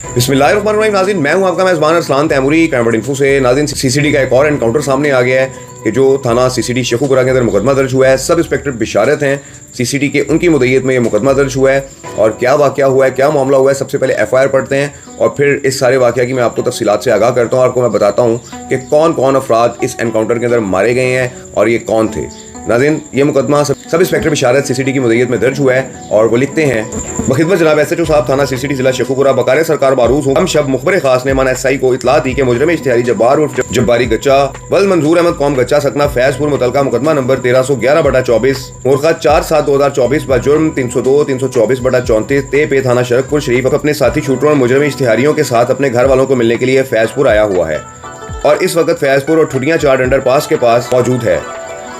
बिस्मिल्लाहिर्रहमानिर्रहीम नाज़रीन, मैं हूं आपका मेज़बान अरसलान तैमूरी क्राइम इन्फो से। नाज़रीन, सीसीडी का एक और एनकाउंटर सामने आ गया है कि जो थाना सीसीडी शेखुपुरा के अंदर मुकदमा दर्ज हुआ है। सब इंस्पेक्टर बिशारत हैं सीसीडी के, उनकी मुद्दईयत में ये मुकदमा दर्ज हुआ है। और क्या वाक़या हुआ है, क्या मामला हुआ है, सबसे पहले FIR पढ़ते हैं और फिर इस सारे वाक़या की मैं आपको तफसीलात से आगाह करता हूँ। आपको मैं बताता हूँ कि कौन कौन अफराद इस एनकाउंटर के अंदर मारे गए हैं और ये कौन थे। नाज़रीन, ये मुकदमा सब इंस्पेक्टर बिशारत सीसीडी की मुद्दईयत में दर्ज हुआ है और वो लिखते हैं, बखिदमत जनाब SHO साहब थाना सीसीडी जिला शेखुपुरा बकार सरकार बारूद हूँ। हम शब मुखबर खास ने माना SI को इतला दी कि मुजरिम इश्तिहारी जब्बार उर्फ जब्बारी गच्चा वल मंजूर अहमद कौम गच्चा सकना फैजपुर मुतलका मुकदमा नंबर 1311/24 मुर्खा 4/7/2024 बजुर्म 302-324/34 ते पे थाना शरकपुर शरीफ अपने साथी शूटरों और मुजरिम इश्तिहारियों के साथ अपने घर वालों को मिलने के लिए फैजपुर आया हुआ है और इस वक्त फैजपुर और ठुडियां चार्ड अंडरपास के पास मौजूद है।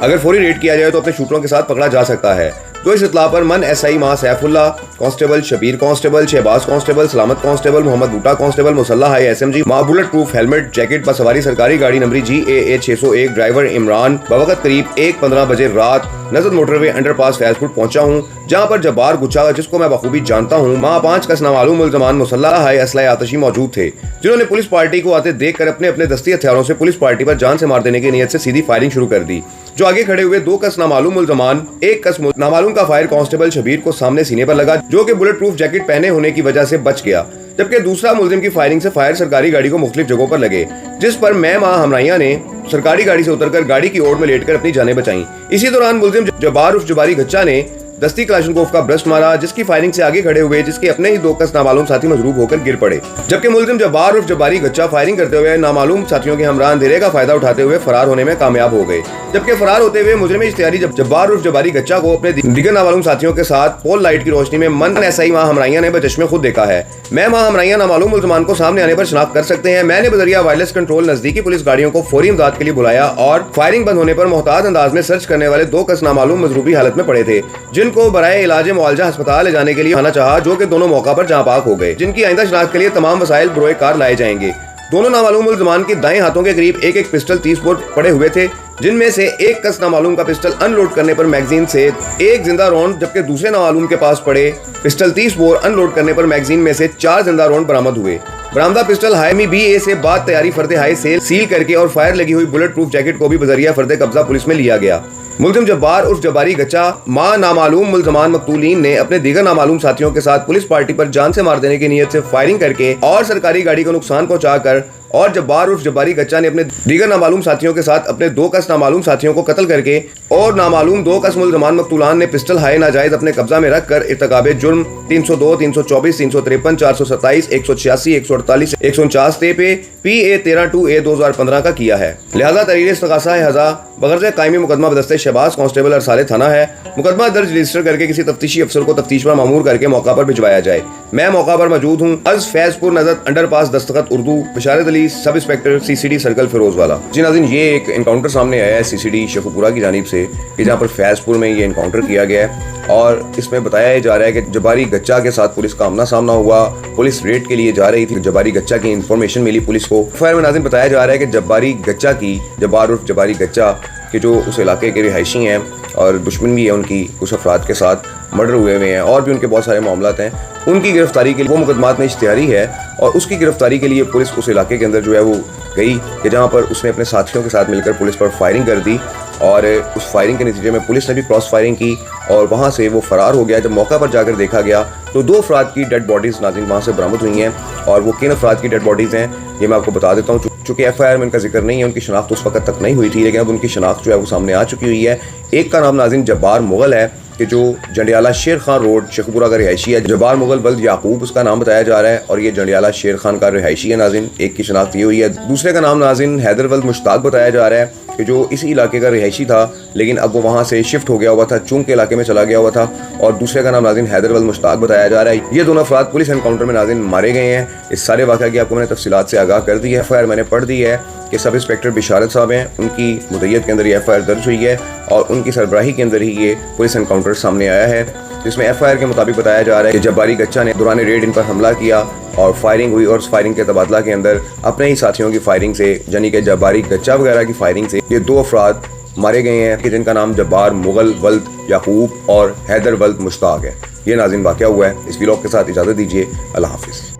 अगर फौरी रेड किया जाए तो अपने शूटरों के साथ पकड़ा जा सकता है। तो इस इतला पर मन SI मां Saifullah constable, Shabbir constable, Shahbaz constable, Salamat constable, Mohammad Buta constable, मुसल्ला हाई SMG मां बुलेट प्रूफ हेलमेट जैकेट पर सवारी सरकारी गाड़ी नंबरी GAA 601 ड्राइवर इमरान बवक्त करीब 1:15 बजे रात नजर मोटरवे अंडरपास फैजपुर पहुंचा हूं, जहां पर जब्बार गुच्छा जिसको मैं बखूबी जानता हूं मां 5 कस नामालूम मुल्ज़मान मुसल्ला हाई असला आतशी मौजूद थे, जिन्होंने पुलिस पार्टी को आते देखकर अपने अपने दस्ती हथियारों से पुलिस पार्टी पर जान से मार देने की नीयत से सीधी फायरिंग शुरू कर दी। जो आगे खड़े हुए 2 कस नामालूम मुल्ज़मान 1 कस नामालूम का फायर कांस्टेबल शबीर को सामने सीने पर लगा, जो कि बुलेट प्रूफ जैकेट पहने होने की वजह से बच गया, जबकि दूसरा मुल्जिम की फायरिंग से फायर सरकारी गाड़ी को मुख्तलिफ जगहों पर लगे, जिस पर मैं मां हमराइया ने सरकारी गाड़ी से उतरकर गाड़ी की ओर में लेटकर अपनी जानें बचाई। इसी दौरान मुल्जिम जब्बार उर्फ जब्बारी गच्चा ने दस्ती कलाशनकोफ का ब्रस्ट मारा, जिसकी फायरिंग से आगे खड़े हुए जिसके अपने ही 2 कस नामालूम साथी मजरूब होकर गिर पड़े, जबकि मुल्जिम जब्बार उर्फ जब्बारी गच्चा फायरिंग करते हुए नामालूम साथियों के हमरा अंधेरे का फायदा उठाते हुए फरार होने में कामयाब हो गए। जबकि फरार होते हुए मुजरिम इश्तिहारी जब्बार उर्फ जब्बारी गच्चा को अपने दीगर नामालूम साथियों के साथ पोल लाइट की रोशनी में मन SI मां हमराइया ने बचश्मे खुद देखा है। मैं मां हमराइया नामालूम मुल्ज़मान को सामने आने पर शनाख्त कर सकते हैं। मैंने बजरिया वायरलेस कंट्रोल नजदीकी पुलिस गाड़ियों को फौरी इमदाद के लिए बुलाया और फायरिंग बंद होने पर मोहतात अंदाज में सर्च करने वाले 2 कस नामालूम मजरूबी हालत में पड़े थे, जिनको बराए इलाज मुआवजा अस्पताल ले जाने के लिए आना चाहा, जो कि दोनों मौका पर जहां पाक हो गए, जिनकी आइंदा शनाख्त के लिए तमाम वसाइल बरोए कार लाए जाएंगे। दोनों नामालूम मुल्ज़मान के दाएं हाथों के करीब एक पिस्टल 30 बोर पड़े हुए थे, जिनमें से 1 कस नामालूम का पिस्टल अनलोड करने पर मैगजीन से 1 जिंदा राउंड, जबकि दूसरे नामालूम के पास पड़े पिस्टल 30 बोर अनलोड करने पर मैगजीन में से 4 जिंदा राउंड बरामद हुए। बरामदा पिस्टल हायमी BA से बाद तैयारी फर्दे हाई सेल सील करके और फायर लगी हुई बुलेट प्रूफ जैकेट को भी बजरिया फर्दे कब्जा पुलिस में लिया गया। मुल्जिम जब्बार उर्फ जब्बारी गच्चा मां नामालूम मुल्ज़मान मकतूलीन ने अपने दीगर नामालूम साथियों के साथ पुलिस पार्टी पर जान से मार देने की नीयत से फायरिंग करके और सरकारी गाड़ी को नुकसान पहुंचाकर और जब्बार उर्फ जब्बारी गच्चा ने अपने दीगर नामालूम साथियों के साथ अपने 2 कस नामालूम साथियों को कत्ल करके और नामालूम 2 कस मुल्ज़मान मकतूलान ने पिस्टल हाय नाजायज अपने कब्जा में रखकर इर्तिकाबे जुर्म 302, 324, 353, 427, 186, 148, 149 ते पे PA 13/2A 2015 का किया है। लिहाजा तहरीर इस्तग़ासा हज़ा बगैर कायमी मुकदमा बदस्ते शहबाज कांस्टेबल अरसाले थाना है। मुकदमा दर्ज रजिस्टर करके किसी तफ्तीशी अफसर को तफ्तीश पर मामूर करके मौका पर भिजवाया जाए। मैं मौका पर मौजूद हूँ। अज फैजपुर नजर अंडरपास दस्तखत उर्दू बिशारत अली सब इंस्पेक्टर CCD सर्कल फिरोजवाला। जी नाज़रीन, ये एक एनकाउंटर सामने आया है CCD शेखुपुरा की जानिब से कि जहाँ पर फैजपुर में ये एनकाउंटर किया गया है और इसमें बताया जा रहा है कि जब्बारी गच्चा के साथ पुलिस का आमना सामना हुआ। पुलिस रेड के लिए जा रही थी, जब्बारी गच्चा की इंफॉर्मेशन मिली पुलिस को। फायर में नाज़रीन बताया जा रहा है कि जब्बार उर्फ जब्बारी गच्चा के जो उस इलाके के रिहायशी हैं और दुश्मन भी है उनकी, कुछ अफराद के साथ मर्डर हुए हैं और भी उनके बहुत सारे मामलात हैं। उनकी गिरफ्तारी के लिए वो मुकदमात में इश्तिहारी है और उसकी गिरफ्तारी के लिए पुलिस उस इलाके के अंदर जो है वो गई कि जहाँ पर उसने अपने साथियों के साथ मिलकर पुलिस पर फायरिंग कर दी और उस फायरिंग के नतीजे में पुलिस ने भी क्रॉस फायरिंग की और वहाँ से वो फरार हो गया। जब मौका पर जाकर देखा गया तो 2 अफराद की डेड बॉडीज़ नाज़रीन वहाँ से बरामद हुई हैं और वो किन अफराद की डेड बॉडीज़ हैं ये मैं आपको बता देता हूँ। चूँकि FIR में इनका जिक्र नहीं है, उनकी शनाख्त उस वक्त तक नहीं हुई थी, लेकिन अब उनकी शनाख्त जो है वो सामने आ चुकी हुई है। एक का नाम नाज़रीन जब्बार मुगल है कि जो जंडियाला शेर खान रोड शेखुपुरा का रिहायशी है। जब्बार मुगल वल्द याकूब उसका नाम बताया जा रहा है और ये जंडियाला शेर खान का रिहायशी है नाज़रीन। एक की शनाख्त ये हुई है। दूसरे का नाम नाज़रीन हैदर वल्द मुश्ताक बताया जा रहा है कि जो इसी इलाके का रिहायशी था, लेकिन अब वो वहाँ से शिफ्ट हो गया हुआ था, चूंक के इलाके में चला गया हुआ था। और दूसरे का नाम नाज़रीन हैदर वल्द मुश्ताक बताया जा रहा है। ये दोनों अफराद पुलिस एनकाउंटर में नाज़रीन मारे गए हैं। इस सारे वाक़े की आपको मैंने तफसीलात से आगाह कर दी है। FIR मैंने पढ़ दी है कि सब इंस्पेक्टर बिशारत साहब हैं, उनकी मुद्दईयत के अंदर ये FIR दर्ज हुई है और उनकी सरबराही के अंदर ही ये पुलिस एनकाउंटर सामने आया है, जिसमें FIR के मुताबिक बताया जा रहा है कि जब्बारी गच्चा ने दौरान रेड इन पर हमला किया और फायरिंग हुई और उस फायरिंग के तबादला के अंदर अपने ही साथियों की फायरिंग से, यानी कि जब्बारी गच्चा वगैरह की फायरिंग से ये 2 अफराद मारे गए हैं कि जिनका नाम जब्बार मुगल वल्द याकूब और हैदर वल्द मुश्ताक है। ये नाज़रीन वाक़या हुआ है। इस व्लॉग के साथ इजाज़त दीजिए। अल्लाह हाफिज़।